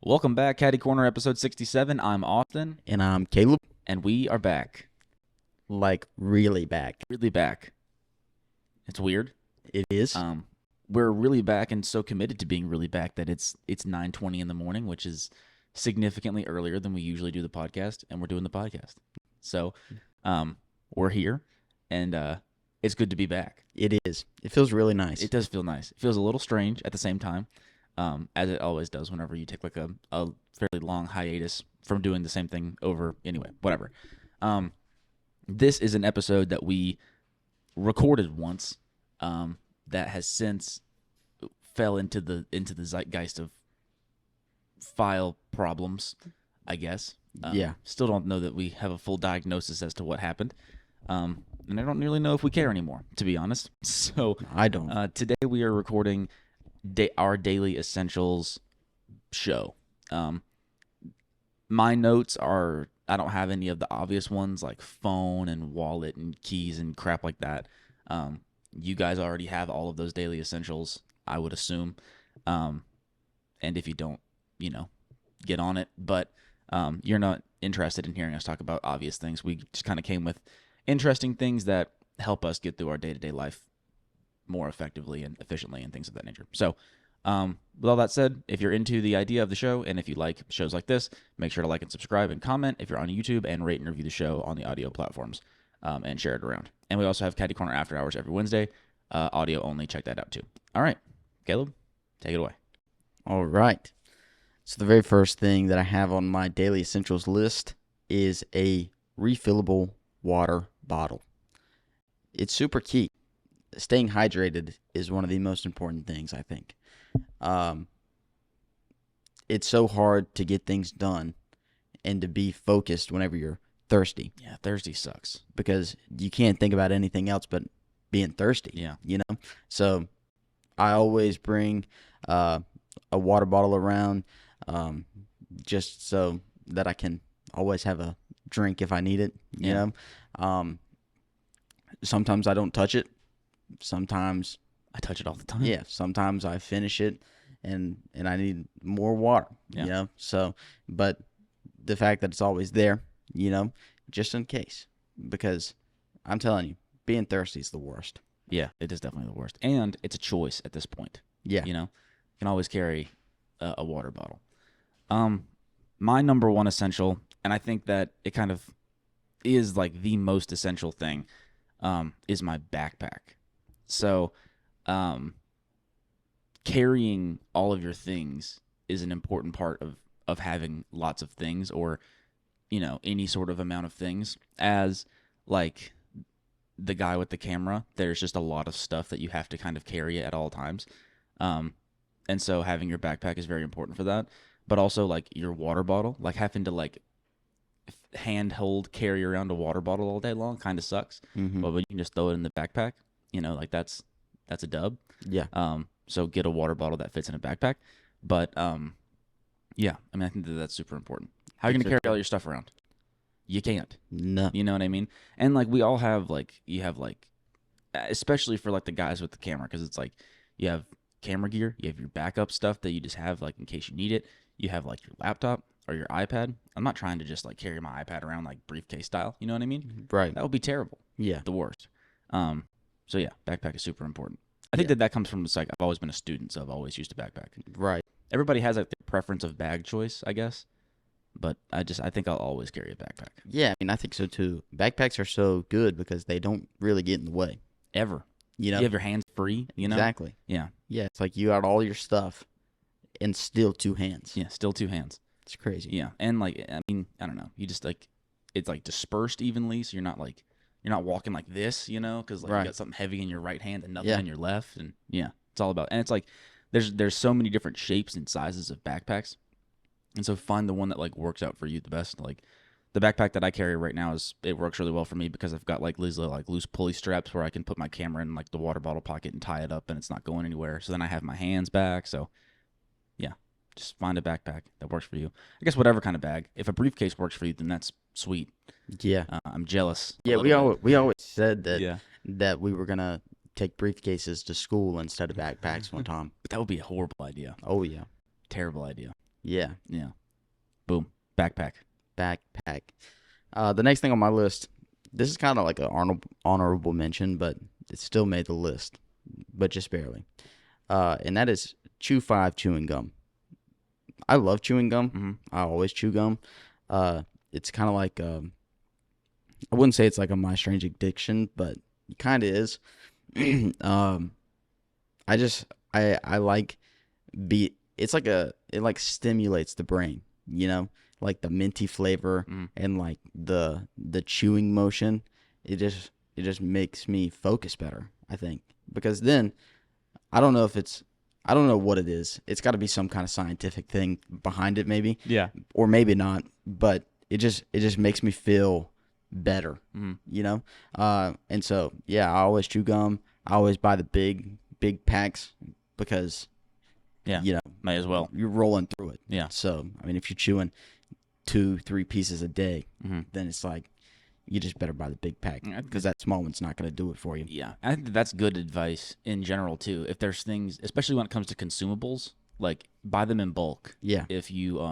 Welcome back, Caddy Corner, episode 67. I'm Austin. And I'm Caleb. And we are back. Like, really back. Really back. It's weird. It is. We're really back and so committed to being really back that it's 9:20 in the morning, which is significantly earlier than we usually do the podcast, and we're doing the podcast. So, we're here, and it's good to be back. It is. It feels really nice. It does feel nice. It feels a little strange at the same time. As it always does whenever you take like a fairly long hiatus from doing the same thing over. Anyway, whatever. This is an episode that we recorded once that has since fell into the zeitgeist of file problems, I guess. Yeah. Still don't know that we have a full diagnosis as to what happened. And I don't really know if we care anymore, to be honest. So I don't. Today we are recording our Daily Essentials show. My notes are, I don't have any of the obvious ones like phone and wallet and keys and crap like that. You guys already have all of those Daily Essentials, I would assume. And if you don't, get on it. But you're not interested in hearing us talk about obvious things. We just kind of came with interesting things that help us get through our day-to-day life more effectively and efficiently and things of that nature. So with all that said, if you're into the idea of the show and if you like shows like this, make sure to like and subscribe and comment if you're on YouTube, and rate and review the show on the audio platforms, and share it around. And we also have Caddy Corner After Hours every Wednesday, audio only. Check that out too. All right, Caleb, take it away. All right. So the very first thing that I have on my Daily Essentials list is a refillable water bottle. It's super key. Staying hydrated is one of the most important things, I think. It's so hard to get things done and to be focused whenever you're thirsty. Yeah, thirsty sucks. Because you can't think about anything else but being thirsty. Yeah. So I always bring a water bottle around just so that I can always have a drink if I need it, you know. Sometimes I don't touch it. Sometimes I touch it all the time. Yeah, sometimes I finish it and I need more water, So, but the fact that it's always there, just in case, because I'm telling you, being thirsty is the worst. Yeah, it is definitely the worst. And it's a choice at this point. Yeah. You can always carry a water bottle. My number one essential, and I think that it kind of is like the most essential thing, is my backpack. So, carrying all of your things is an important part of having lots of things, or, any sort of amount of things. As like the guy with the camera, there's just a lot of stuff that you have to kind of carry at all times. And so having your backpack is very important for that. But also like your water bottle, like having to like handhold carry around a water bottle all day long kind of sucks. Mm-hmm. But when you can just throw it in the backpack, like that's a dub. Yeah. So get a water bottle that fits in a backpack. But yeah, I mean, I think that's super important. How are you going to carry all your stuff around? You can't. No. You know what I mean? And like we all have especially for like the guys with the camera, because it's like you have camera gear, you have your backup stuff that you just have like in case you need it. You have like your laptop or your iPad. I'm not trying to just like carry my iPad around like briefcase style. You know what I mean? Right. That would be terrible. Yeah. The worst. So yeah, backpack is super important. I think that comes from just like I've always been a student, so I've always used a backpack. Right. Everybody has like their preference of bag choice, I guess. But I think I'll always carry a backpack. Yeah, I mean, I think so too. Backpacks are so good because they don't really get in the way. Ever. You have your hands free, Exactly. Yeah. Yeah, it's like you got all your stuff and still two hands. Yeah, still two hands. It's crazy. Yeah, and like, I mean, I don't know. You just like, it's like dispersed evenly, so you're not walking like this, because like you got something heavy in your right hand and nothing in your left, and yeah, it's all about. And it's like, there's so many different shapes and sizes of backpacks, and so find the one that like works out for you the best. Like the backpack that I carry right now it works really well for me because I've got like these little like loose pulley straps where I can put my camera in like the water bottle pocket and tie it up, and it's not going anywhere. So then I have my hands back. So yeah, just find a backpack that works for you. I guess whatever kind of bag. If a briefcase works for you, then that's sweet. Yeah. I'm jealous. Yeah, we always said that Yeah. that we were gonna take briefcases to school instead of backpacks one time. But that would be a horrible idea. Oh yeah. Terrible idea. Yeah. Yeah. Boom. Backpack. Backpack. The next thing on my list, this is kind of like an honorable mention, but it still made the list, but just barely. And that is Chew 5 chewing gum. I love chewing gum. Mm-hmm. I always chew gum. It's kind of like I wouldn't say it's like a my strange addiction, but it kind of is. um, I just I like it's like it like stimulates the brain, you know, like the minty flavor Mm. and like the chewing motion. It just makes me focus better, I think, because then I don't know if I don't know what it is. It's got to be some kind of scientific thing behind it, maybe, Yeah. or maybe not. But it just makes me feel better, Mm. you know. And so yeah, I always chew gum. I always buy the big packs because Yeah. you know Might as well. you're rolling through it. Yeah. So I mean, if you're chewing 2-3 pieces a day, Mm-hmm. then it's like you just better buy the big pack I think because that small one's not going to do it for you. Yeah, I think that's good advice in general too. If there's things, especially when it comes to consumables, like buy them in bulk. Yeah. If you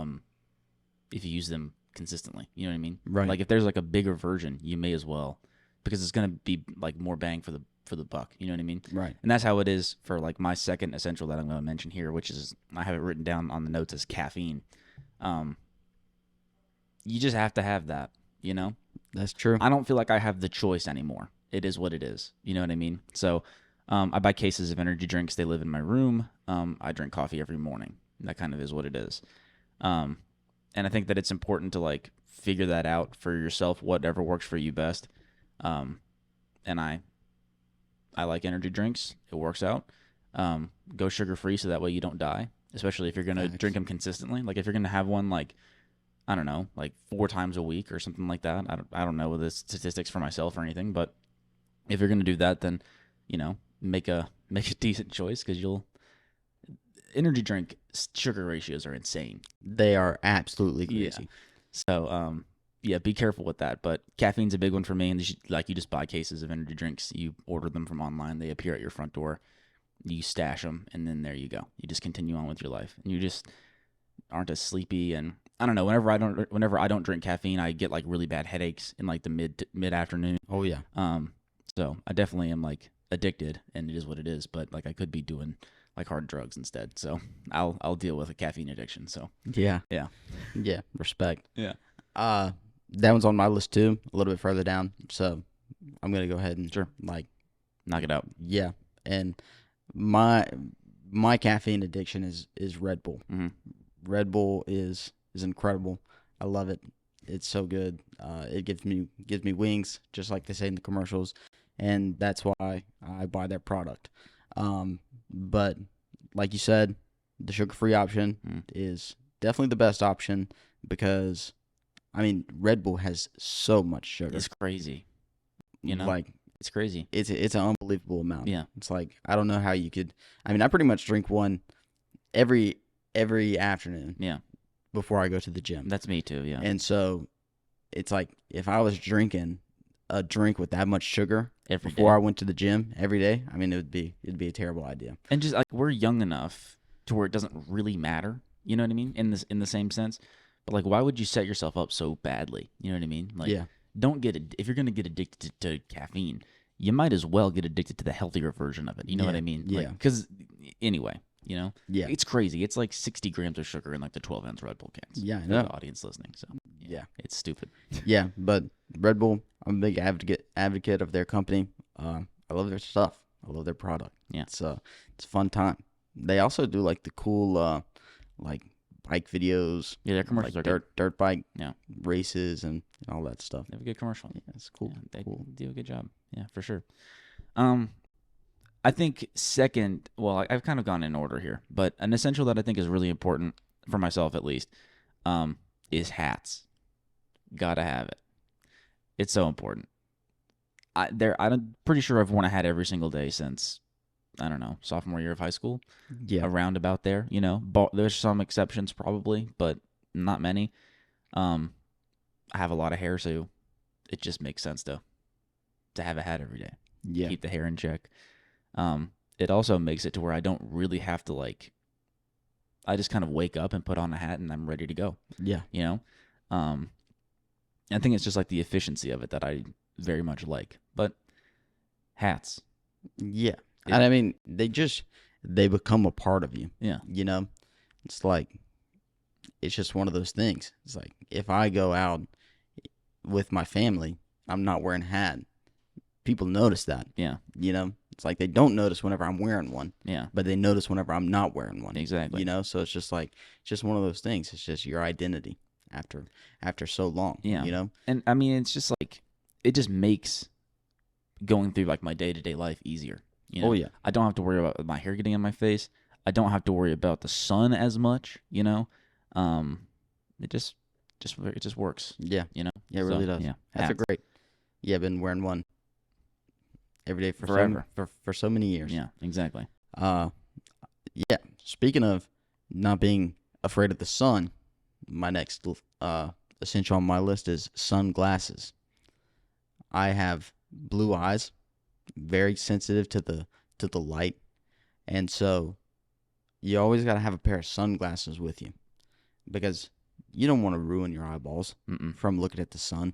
use them consistently, you know what I mean? Right. Like if there's like a bigger version, you may as well, because it's gonna be like more bang for the buck. You know what I mean? Right. And that's how it is for like my second essential that I'm going to mention here, which is I have it written down on the notes as caffeine. You just have to have that. You know. That's true. I don't feel like I have the choice anymore. It is what it is. You know what I mean? So I buy cases of energy drinks. They live in my room. I drink coffee every morning. That kind of is what it is. And I think that it's important to like figure that out for yourself, whatever works for you best. And I like energy drinks. It works out. Go sugar free so that way you don't die, especially if you're going to drink them consistently. Like if you're going to have one like I don't know, like 4 times a week or something like that. I don't know the statistics for myself or anything, but if you're going to do that, then, you know, make a decent choice because energy drink sugar ratios are insane. They are absolutely crazy. Yeah. So, yeah, be careful with that. But caffeine's a big one for me. And you just buy cases of energy drinks. You order them from online. They appear at your front door. You stash them, and then there you go. You just continue on with your life, and you just aren't as sleepy. And I don't know. Whenever I don't drink caffeine, I get like really bad headaches in like the mid afternoon. Oh yeah. So I definitely am like addicted, and it is what it is. But like I could be doing like hard drugs instead. So I'll deal with a caffeine addiction. So Yeah. yeah. Respect. Yeah. That one's on my list too, a little bit further down. So I'm gonna go ahead and Sure. like Knock it out. yeah. And my caffeine addiction is Red Bull. Mm-hmm. Red Bull is incredible. I love it. It's so good. It gives me wings, just like they say in the commercials, and that's why I buy their product. But like you said, the sugar-free option is definitely the best option because, I mean, Red Bull has so much sugar. It's crazy. You know, like it's crazy. it's an unbelievable amount. Yeah. It's like I don't know how you could. I mean, I pretty much drink one every afternoon. Yeah. Before I go to the gym. That's me too. Yeah. And so it's like if I was drinking a drink with that much sugar before I went to the gym every day, I mean it'd be a terrible idea. And just like we're young enough to where it doesn't really matter. You know what I mean? In the same sense. But like why would you set yourself up so badly? You know what I mean? Like Yeah. don't get if you're going to get addicted to caffeine, you might as well get addicted to the healthier version of it. You know what I mean? Yeah. Because anyway, you know, Yeah. it's crazy. It's like 60 grams of sugar in like the 12-ounce Red Bull cans. Yeah, I For know. the audience listening. So Yeah. it's stupid. Yeah, but Red Bull, I'm a big advocate of their company. I love their stuff. I love their product. Yeah. It's a fun time. They also do like the cool like bike videos. Yeah, their commercials like are good. dirt bike Yeah. races and all that stuff. They have a good commercial. Yeah, it's cool. Yeah, they Cool. do a good job. Yeah, for sure. I think second, well, I've kind of gone in order here, but an essential that I think is really important for myself at least, is hats. Gotta have it. It's so important. I'm pretty sure I've worn a hat every single day since, I don't know, sophomore year of high school. Yeah. Around about there, you know. There's some exceptions probably, but not many. I have a lot of hair, so it just makes sense to have a hat every day. Yeah. Keep the hair in check. It also makes it to where I don't really have to like I just kind of wake up and put on a hat and I'm ready to go. Yeah. You know, I think it's just like the efficiency of it that I very much like. But hats, Yeah. It- And I mean, they become a part of you. yeah, You know, it's like, it's just one of those things. It's like, if I go out with my family, I'm not wearing a hat. People notice that. yeah, You know, it's like they don't notice whenever I'm wearing one, yeah, but they notice whenever I'm not wearing one. exactly. You know, so it's just like, it's just one of those things. It's just your identity after so long. Yeah. You know? And I mean, it's just like, it just makes going through like my day-to-day life easier. You know? Oh yeah. I don't have to worry about my hair getting in my face. I don't have to worry about the sun as much, you know? It just works, Yeah. you know? Yeah, it really So, does. Yeah. That's a hats. great. Yeah, I've been wearing one every day for Forever. for so many years. Yeah, exactly. Uh, yeah. Speaking of not being afraid of the sun, my next essential on my list is sunglasses. I have blue eyes, very sensitive to the light, and so you always got to have a pair of sunglasses with you because you don't want to ruin your eyeballs Mm-mm. from looking at the sun.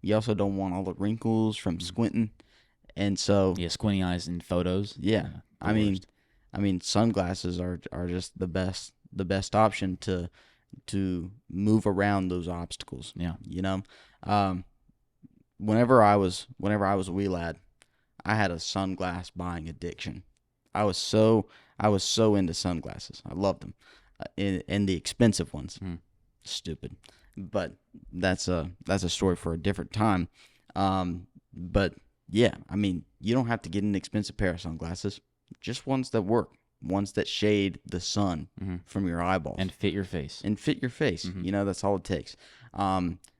You also don't want all the wrinkles from squinting, and so Yeah, squinty eyes in photos. yeah, the I mean, worst. sunglasses are just the best option to move around those obstacles. Yeah. You know, um, whenever I was a wee lad, I had a sunglass buying addiction. I was so into sunglasses. I loved them, and the expensive ones. Mm. Stupid, but that's a story for a different time. But yeah, I mean, you don't have to get an expensive pair of sunglasses. Just ones that work, ones that shade the sun Mhm. from your eyeballs And fit your face. and fit your face. Mhm. You know, that's all it takes.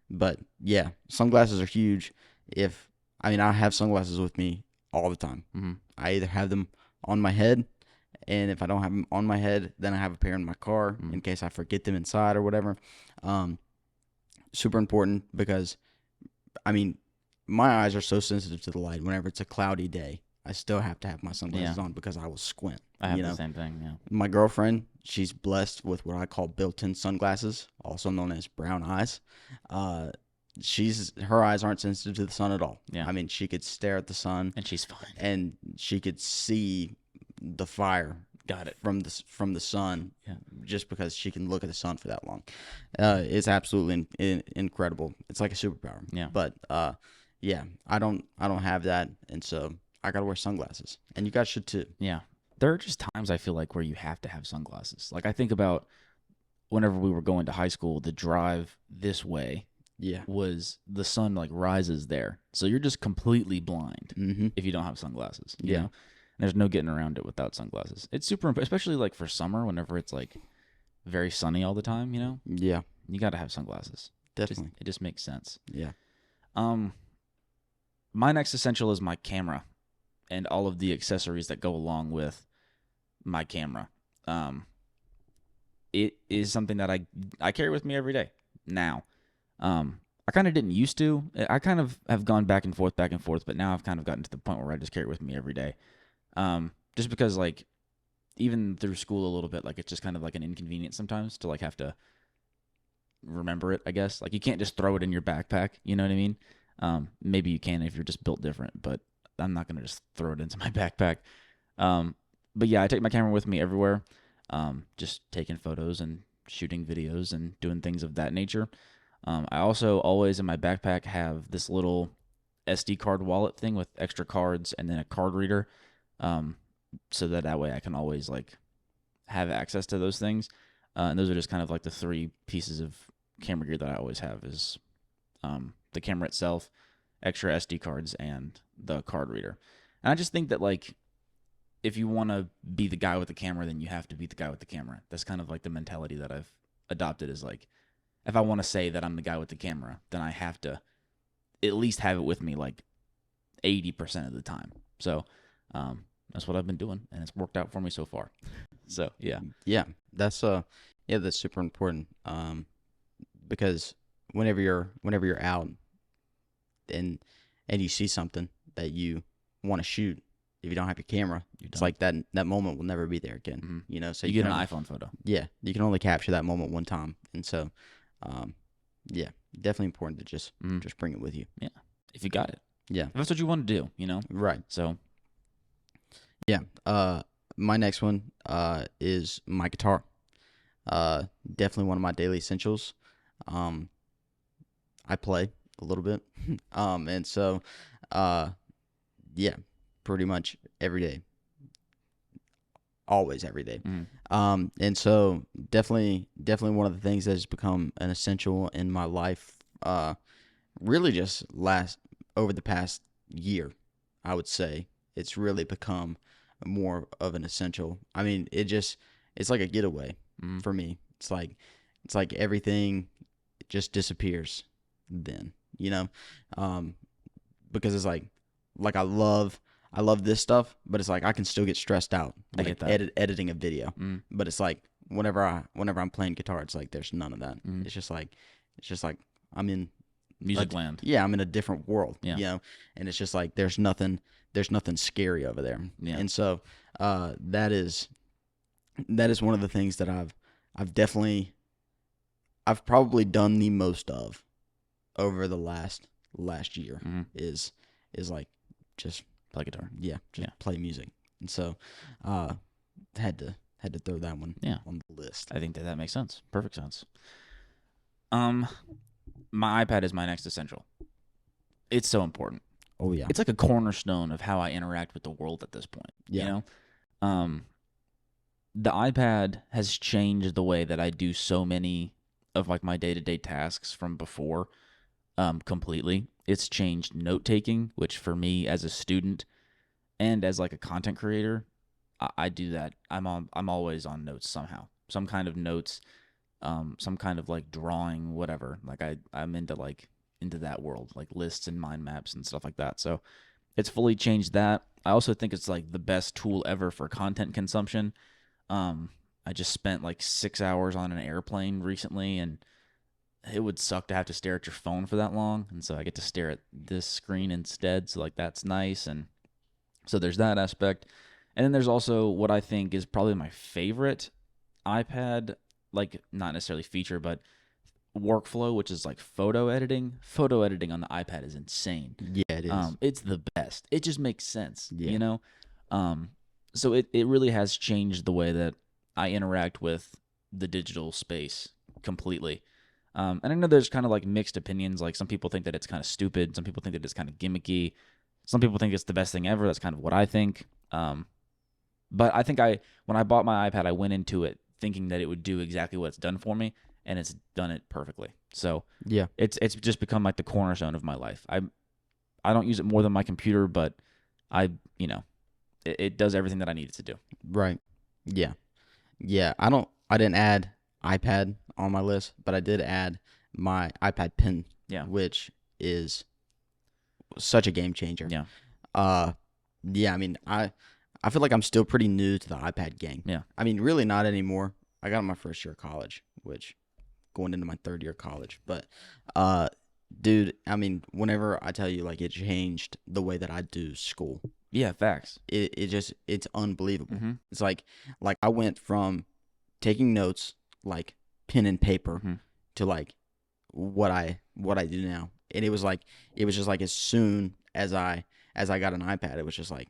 But yeah, sunglasses are huge. I have sunglasses with me all the time. Mm-hmm. I either have them on my head, and if I don't have them on my head, then I have a pair in my car Mm. in case I forget them inside or whatever. Super important because, I mean, my eyes are so sensitive to the light. Whenever it's a cloudy day, I still have to have my sunglasses on because I will squint. I have you the know? same thing. Yeah. My girlfriend, she's blessed with what I call built-in sunglasses, also known as brown eyes. Her eyes aren't sensitive to the sun at all. Yeah. I mean, she could stare at the sun And she's fine. and she could see the fire Got it. from the sun, Yeah. just because she can look at the sun for that long. It's absolutely incredible. It's like a superpower. Yeah. But yeah, I don't have that, and so I gotta wear sunglasses, and you guys should too. Yeah. There are just times I feel like where you have to have sunglasses. Like I think about whenever we were going to high school, the drive this way Yeah. was the sun like rises there. So you're just completely blind Mm-hmm. if you don't have sunglasses. You Yeah. know? There's no getting around it without sunglasses. It's super especially like for summer whenever it's like very sunny all the time, you know? Yeah. You got to have sunglasses. Definitely. It just makes sense. Yeah. My next essential is my camera and all of the accessories that go along with my camera. It is something that I carry with me every day now. I kind of didn't used to. I kind of have gone back and forth, but now I've kind of gotten to the point where I just carry it with me every day. Just because like even through school a little bit, like it's just kind of like an inconvenience sometimes to like have to remember it, I guess. Like you can't just throw it in your backpack, you know what I mean? Maybe you can if you're just built different, but I'm not going to just throw it into my backpack. But yeah, I take my camera with me everywhere. Just taking photos and shooting videos and doing things of that nature. I also always in my backpack have this little SD card wallet thing with extra cards and then a card reader. So that way I can always like have access to those things. And those are just kind of like the three pieces of camera gear that I always have is the camera itself, extra SD cards, and the card reader. And I just think that like if you want to be the guy with the camera, then you have to be the guy with the camera. That's kind of like the mentality that I've adopted is like if I want to say that I'm the guy with the camera, then I have to at least have it with me like 80% of the time. So that's what I've been doing, and it's worked out for me so far. So yeah, That's that's super important. Because whenever you're out and you see something that you want to shoot, if you don't have your camera, it's like that moment will never be there again. Mm-hmm. You know, so you get an iPhone photo. Yeah, you can only capture that moment one time, and so, yeah, definitely important to just bring it with you. Yeah, if you got it. Yeah, if that's what you want to do, you know. right. So, yeah. My next one is my guitar. Definitely one of my daily essentials. I play a little bit, and so, yeah, pretty much every day, always every day. And so definitely one of the things that has become an essential in my life, really just over the past year, I would say it's really become more of an essential. I mean, it's like a getaway for me. It's like everything just disappears then, you know, because it's like I love this stuff, but it's like I can still get stressed out I like get that. editing a video. But it's like whenever I'm playing guitar, it's like there's none of that. It's just like I'm in music land. Yeah, I'm in a different world. Yeah. You know, and it's just like there's nothing scary over there. Yeah. And so that is one of the things that I've probably done the most of over the last year is like just play guitar. Yeah, just play music. And so had to throw that one on the list. I think that makes sense. Perfect sense. My iPad is my next essential. It's so important. Oh yeah. It's like a cornerstone of how I interact with the world at this point. Yeah. You know? The iPad has changed the way that I do so many of like my day-to-day tasks from before completely. It's changed note-taking, which for me as a student and as like a content creator, I do that. I'm always on notes somehow. Some kind of notes, some kind of like drawing, whatever. Like I'm into that world, like lists and mind maps and stuff like that. So it's fully changed that. I also think it's like the best tool ever for content consumption. I just spent like 6 hours on an airplane recently, and it would suck to have to stare at your phone for that long. And so I get to stare at this screen instead. So like that's nice. And so there's that aspect. And then there's also what I think is probably my favorite iPad, like not necessarily feature, but workflow, which is like photo editing. Photo editing on the iPad is insane. Yeah, it is. It's the best. It just makes sense, Yeah. you know? So it really has changed the way that I interact with the digital space completely. And I know there's kind of like mixed opinions. Like some people think that it's kind of stupid. Some people think that it's kind of gimmicky. Some people think it's the best thing ever. That's kind of what I think. But I think when I bought my iPad, I went into it thinking that it would do exactly what it's done for me, and it's done it perfectly. So yeah, it's just become like the cornerstone of my life. I don't use it more than my computer, but it does everything that I need it to do. Right. Yeah. Yeah. I didn't add iPad on my list, but I did add my iPad Pen. Yeah. Which is such a game changer. Yeah. Yeah. I mean, I feel like I'm still pretty new to the iPad game. Yeah. I mean, really not anymore. I got it my first year of college, which going into my third year of college. But, dude, I mean, whenever I tell you, like, it changed the way that I do school. Yeah, facts. It's unbelievable. Mm-hmm. It's like I went from taking notes, like pen and paper, to like what I do now. And it was just like as soon as I got an iPad, it was like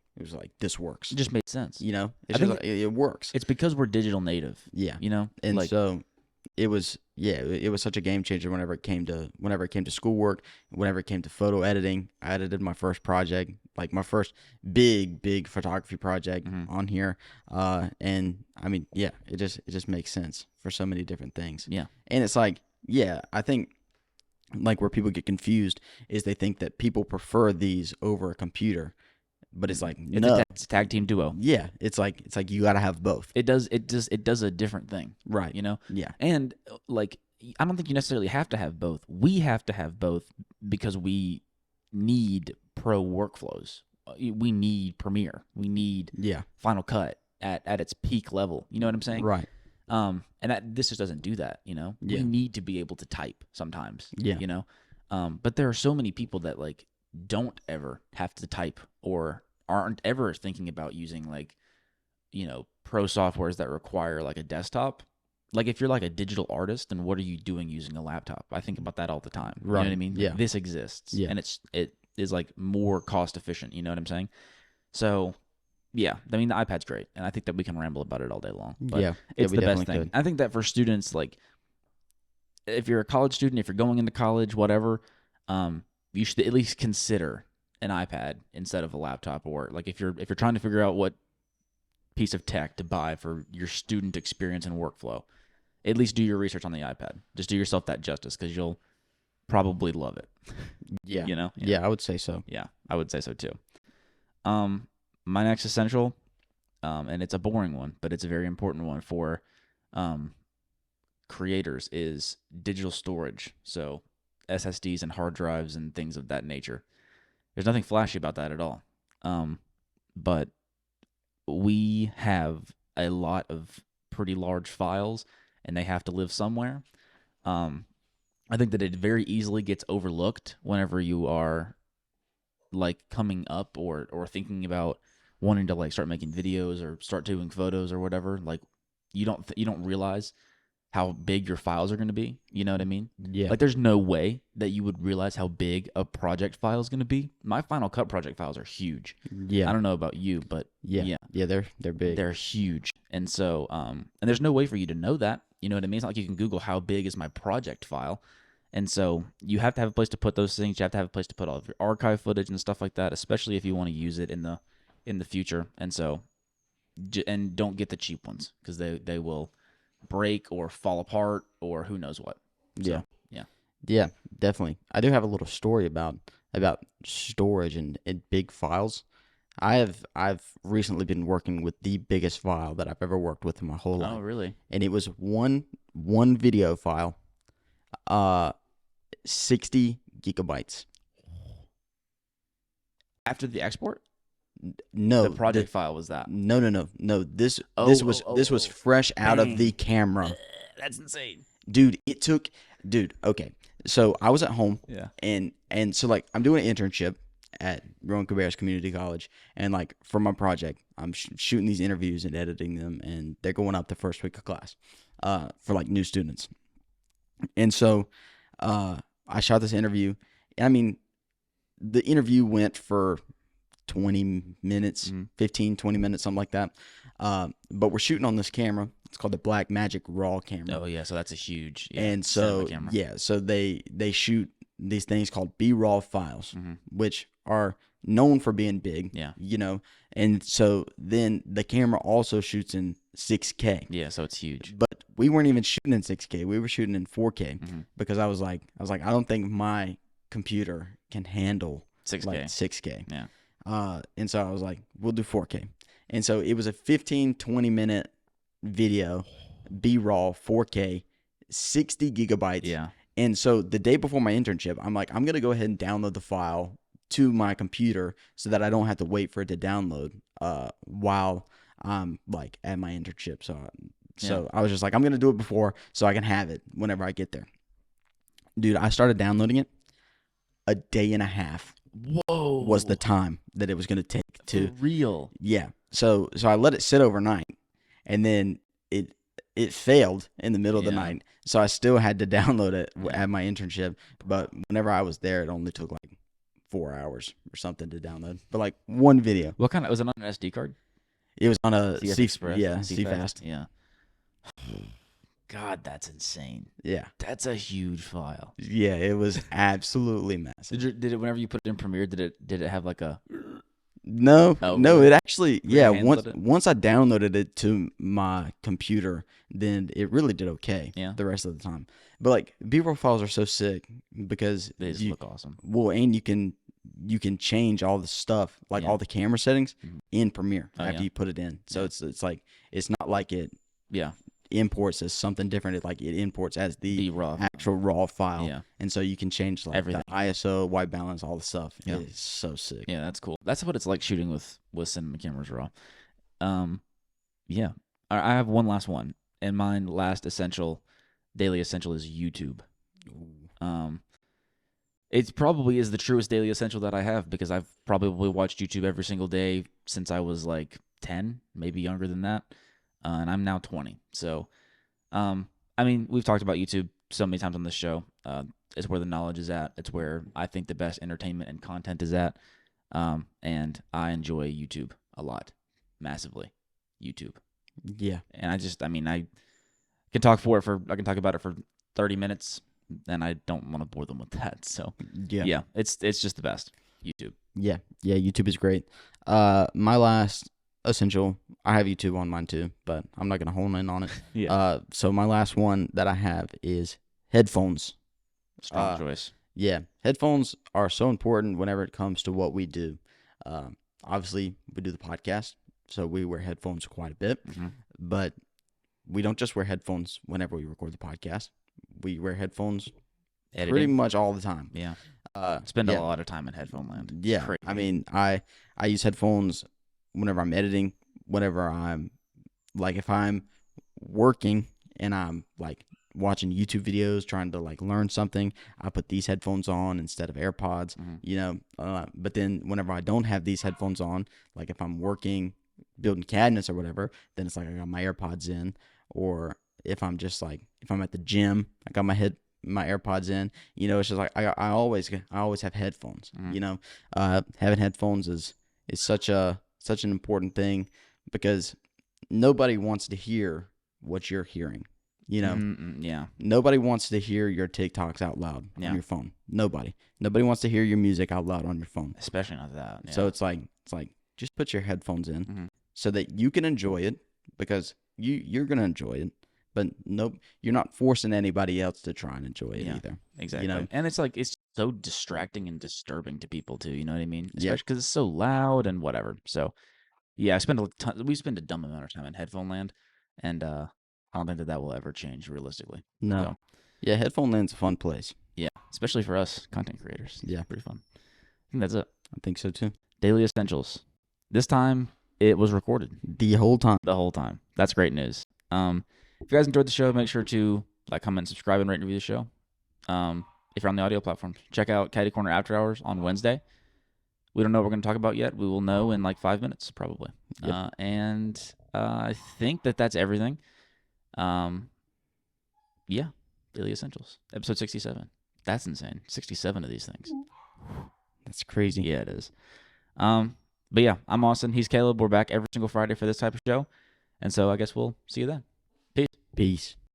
this works. It just made sense. You know, it works. It's because we're digital native. Yeah. You know? And like, so it was such a game changer whenever it came to schoolwork, whenever it came to photo editing. I edited my first project, like my first big photography project on here. And I mean, yeah, it just makes sense for so many different things. Yeah. And it's like, yeah, I think like where people get confused is they think that people prefer these over a computer. But it's like no, it's a tag team duo. Yeah, it's like you got to have both. It does a different thing, right? You know, yeah. And like, I don't think you necessarily have to have both. We have to have both because we need pro workflows. We need Premiere. We need Final Cut at its peak level. You know what I'm saying? Right. And this just doesn't do that. You know, we need to be able to type sometimes. Yeah. You know, but there are so many people that like don't ever have to type or aren't ever thinking about using like, pro softwares that require like a desktop. Like if you're like a digital artist, then what are you doing using a laptop? I think about that all the time. You know what I Right. mean? Like, Yeah. this exists, Yeah. and it is like more cost efficient. You know what I'm saying? So yeah, I mean the iPad's great, and I think that we can ramble about it all day long, but Yeah. Yeah. it's We the best definitely thing. could. I think that for students, like if you're a college student, if you're going into college, whatever, you should at least consider an iPad instead of a laptop, or like if you're trying to figure out what piece of tech to buy for your student experience and workflow, at least do your research on the iPad. Just do yourself that justice because you'll probably love it. Yeah. Yeah. Yeah. I would say so. Yeah, I would say so too. My next essential, and it's a boring one, but it's a very important one for creators, is digital storage. So SSDs and hard drives and things of that nature. There's nothing flashy about that at all. But we have a lot of pretty large files, and they have to live somewhere. I think that it very easily gets overlooked whenever you are like coming up or thinking about wanting to like start making videos or start doing photos or whatever. Like you don't realize how big your files are going to be. You know what I mean? Yeah. Like there's no way that you would realize how big a project file is going to be. My Final Cut project files are huge. Yeah. I don't know about you, but Yeah. Yeah. They're big. they're huge. And so and there's no way for you to know that. You know what I mean? It's not like you can Google how big is my project file. And so you have to have a place to put those things. You have to have a place to put all of your archive footage and stuff like that, especially if you want to use it in the future. And so and don't get the cheap ones because they will break or fall apart or who knows what. So, Yeah. yeah. Yeah, definitely. I do have a little story about storage and big files. I've recently been working with the biggest file that I've ever worked with in my whole Oh, life. really? And it was one video file, uh 60 gigabytes. After the export? No, The project file was that. no. This Oh, this was oh, this was oh. fresh out of Dang. the camera. That's insane. Dude, okay. So I was at home. Yeah. And so like I'm doing an internship at Rowan Cabarrus Community College, and like for my project, I'm shooting these interviews and editing them, and they're going up the first week of class, for like new students. And so, I shot this interview. I mean, the interview went for 20 minutes, 15, 20 minutes, something like that. But we're shooting on this camera. It's called the Black Magic Raw camera. Oh, yeah. So that's a huge. Yeah, And so, cinema camera. yeah, so they shoot these things called B-raw files, which are known for being big. Yeah. And so then the camera also shoots in 6K. Yeah. So it's huge. But we weren't even shooting in 6K. We were shooting in 4K because I was like, I don't think my computer can handle 6K. like 6K. Yeah. And so I was like, we'll do 4K. And so it was a 15, 20-minute video, B-raw, 4K, 60 gigabytes. Yeah. And so the day before my internship, I'm like, I'm going to go ahead and download the file to my computer so that I don't have to wait for it to download while I'm like at my internship. So I was just like, I'm going to do it before so I can have it whenever I get there. Dude, I started downloading it. A day and a half Whoa. was the time that it was going to take to. For real. Yeah. So I let it sit overnight, and then it failed in the middle of the Yeah. night. So I still had to download it Yeah. at my internship. But whenever I was there, it only took like 4 hours or something to download. But like one video. What kind of was it on an SD card? It was on a CF C Express. yeah, CFast? CFast. Yeah. God, that's insane. Yeah. That's a huge file. Yeah, it was absolutely massive. Did it whenever you put it in Premiere? Did it have like a? No, Oh, no, really? it actually, yeah, handled it? once I downloaded it to my computer, then it really did okay. Yeah. The rest of the time. But like B-roll files are so sick because They just look awesome. well, and you can change all the stuff, like Yeah. all the camera settings Mhm. in Premiere Oh, after yeah. you put it in. So Yeah. it's like it's not like it Yeah. imports as something different. It imports as the raw. actual raw file. Yeah. And so you can change like Everything. the ISO, white balance, all the stuff. Yeah. It's so sick. Yeah, that's cool. That's what it's like shooting with cinema cameras raw. Yeah. I have one last one, and mine daily essential is YouTube. It probably is the truest daily essential that I have because I've probably watched YouTube every single day since I was like 10, maybe younger than that. And I'm now 20. So, I mean, we've talked about YouTube so many times on this show. It's where the knowledge is at. It's where I think the best entertainment and content is at. And I enjoy YouTube a lot, massively. YouTube. Yeah. And I can talk about it for 30 minutes, and I don't want to bore them with that. So, yeah, it's just the best. YouTube. Yeah. YouTube is great. My last essential, I have YouTube on mine too, but I'm not gonna hone in on it. Yeah. So my last one that I have is headphones. Strong choice. Yeah, headphones are so important whenever it comes to what we do. Obviously, we do the podcast, so we wear headphones quite a bit, but we don't just wear headphones whenever we record the podcast. We wear headphones pretty much all the time. Yeah. Spend a lot of time in headphone land. It's Yeah. crazy. I mean, I use headphones whenever I'm editing, whenever I'm, like, if I'm working and I'm, like, watching YouTube videos, trying to, like, learn something, I put these headphones on instead of AirPods, you know. But then whenever I don't have these headphones on, like, if I'm working, building cabinets or whatever, then it's like I got my AirPods in. Or if I'm just, like, if I'm at the gym, I got my AirPods in. You know, it's just like I always have headphones. You know, having headphones is such an important thing because nobody wants to hear what you're hearing. You know, yeah. Nobody wants to hear your TikToks out loud on your phone. Nobody wants to hear your music out loud on your phone. Especially not that. Yeah. So it's like just put your headphones in so that you can enjoy it because you're gonna enjoy it. But you're not forcing anybody else to try and enjoy it either. Exactly. You know? And it's like, it's so distracting and disturbing to people too. You know what I mean? Yeah. Especially because it's so loud and whatever. So, yeah, we spend a dumb amount of time in headphone land. And I don't think that will ever change realistically. No. So, yeah, headphone land's a fun place. Yeah. Especially for us content creators. Yeah. Pretty fun. I think that's it. I think so too. Daily Essentials. This time, it was recorded. The whole time. That's great news. If you guys enjoyed the show, make sure to like, comment, subscribe, and rate and review the show. If you're on the audio platform, check out Caddy Corner After Hours on Wednesday. We don't know what we're going to talk about yet. We will know in like 5 minutes, probably. Yep. And I think that's everything. Yeah, Daily Essentials, episode 67. That's insane. 67 of these things. That's crazy. Yeah, it is. But yeah, I'm Austin. He's Caleb. We're back every single Friday for this type of show. And so I guess we'll see you then. Peace. Peace.